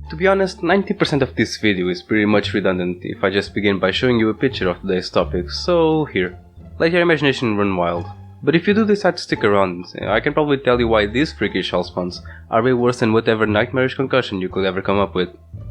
To be honest, 90% of this video is pretty much redundant if I just begin by showing you a picture of today's topic, so here. Let your imagination run wild. But if you do decide to stick around, I can probably tell you why these freakish hellspawns are way worse than whatever nightmarish concussion you could ever come up with.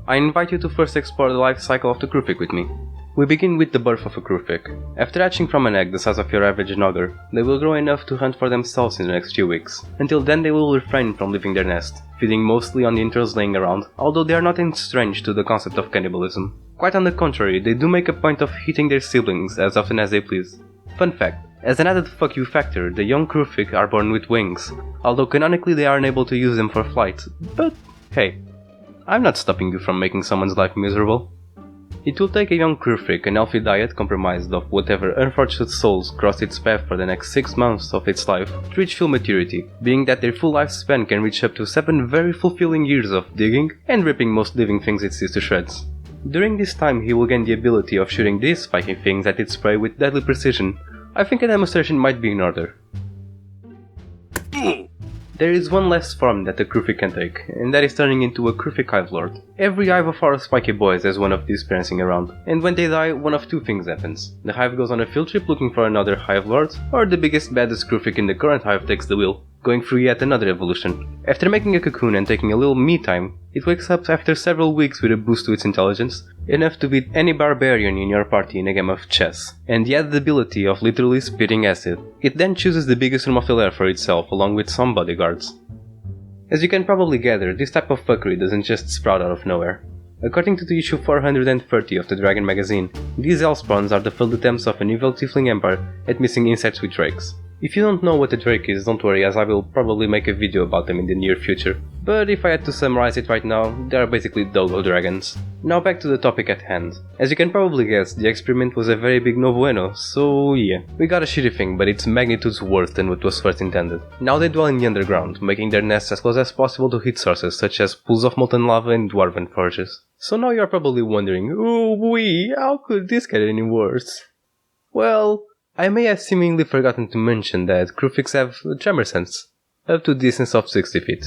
I invite you to first explore the life cycle of the Kruthik with me. We begin with the birth of a Kruthik. After hatching from an egg the size of your average nugger, they will grow enough to hunt for themselves in the next few weeks. Until then they will refrain from leaving their nest, feeding mostly on the entrails laying around, although they are not estranged to the concept of cannibalism. Quite on the contrary, they do make a point of eating their siblings as often as they please. Fun fact, as an added fuck you factor, the young Kruthik are born with wings, although canonically they are unable to use them for flight, but hey, I'm not stopping you from making someone's life miserable. It will take a young Kruthik, an healthy diet comprised of whatever unfortunate souls cross its path for the next 6 months of its life, to reach full maturity, being that their full lifespan can reach up to 7 very fulfilling years of digging and ripping most living things it sees to shreds. During this time he will gain the ability of shooting these spiky things at its prey with deadly precision. I think a demonstration might be in order. There is one less form that a Kruthik can take, and that is turning into a Kruthik Hive Lord. Every hive of our spiky boys has one of these prancing around, and when they die, one of two things happens. The hive goes on a field trip looking for another Hive Lord, or the biggest baddest Kruthik in the current hive takes the wheel, going through yet another evolution. After making a cocoon and taking a little me time, it wakes up after several weeks with a boost to its intelligence, enough to beat any barbarian in your party in a game of chess, and the added ability of literally spitting acid. It then chooses the biggest room of the lair for itself along with some bodyguards. As you can probably gather, this type of fuckery doesn't just sprout out of nowhere. According to the issue 430 of the Dragon magazine, these hellspawns are the failed attempts of an evil tiefling empire at mixing insects with drakes. If you don't know what a drake is, don't worry, as I will probably make a video about them in the near future. But if I had to summarize it right now, they are basically dodo dragons. Now back to the topic at hand. As you can probably guess, the experiment was a very big no bueno, so yeah. We got a shitty thing, but its magnitude's worse than what was first intended. Now they dwell in the underground, making their nests as close as possible to heat sources such as pools of molten lava and dwarven forges. So now you're probably wondering, how could this get any worse? Well, I may have seemingly forgotten to mention that Kruthiks have a tremor sense, up to a distance of 60 feet,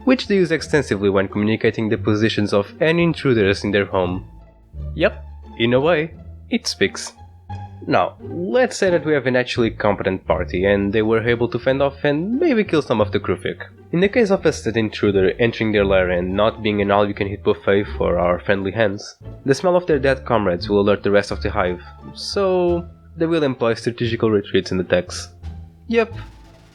which they use extensively when communicating the positions of any intruders in their home. Yep, in a way, it speaks. Now, let's say that we have an actually competent party and they were able to fend off and maybe kill some of the Kruthik. In the case of a stud intruder entering their lair and not being an all-you-can-eat buffet for our friendly hands, the smell of their dead comrades will alert the rest of the hive, so they will employ strategical retreats and attacks. Yep.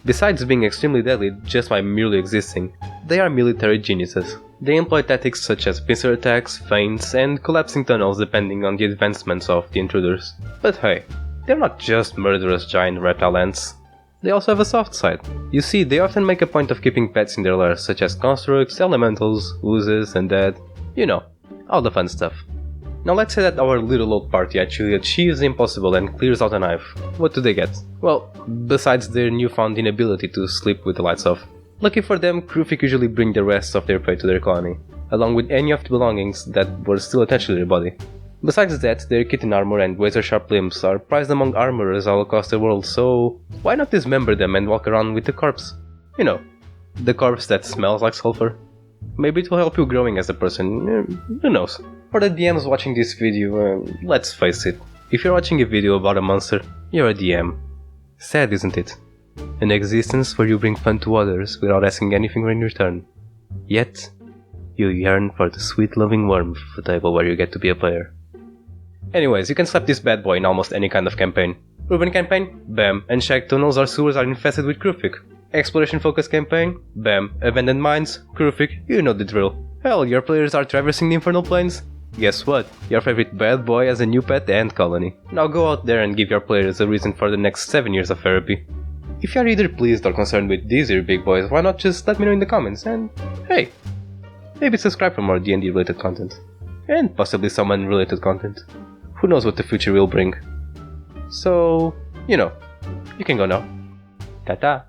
Besides being extremely deadly just by merely existing, they are military geniuses. They employ tactics such as pincer attacks, feints, and collapsing tunnels depending on the advancements of the intruders. But hey, they're not just murderous giant reptile ants. They also have a soft side. You see, they often make a point of keeping pets in their lairs such as constructs, elementals, oozes, undead, you know, all the fun stuff. Now let's say that our little old party actually achieves the impossible and clears out a knife. What do they get? Well, besides their newfound inability to sleep with the lights off. Lucky for them, Kruthik usually bring the rest of their prey to their colony, along with any of the belongings that were still attached to their body. Besides that, their kitten armor and razor-sharp limbs are prized among armorers all across the world, so why not dismember them and walk around with the corpse? You know, the corpse that smells like sulfur. Maybe it will help you growing as a person, who knows. For the DMs watching this video, let's face it, if you're watching a video about a monster, you're a DM. Sad, isn't it? An existence where you bring fun to others without asking anything in return. Yet, you yearn for the sweet loving warmth of a table where you get to be a player. Anyways, you can slap this bad boy in almost any kind of campaign. Urban campaign? Bam, unchecked tunnels or sewers are infested with Kruthik. Exploration focused campaign? Bam, abandoned mines? Kruthik, you know the drill. Hell, your players are traversing the infernal plains? Guess what? Your favorite bad boy has a new pet and colony. Now go out there and give your players a reason for the next 7 years of therapy. If you're either pleased or concerned with these here big boys, why not just let me know in the comments and, hey, maybe subscribe for more D&D related content. And possibly some unrelated content. Who knows what the future will bring. So, you know, you can go now. Ta-ta!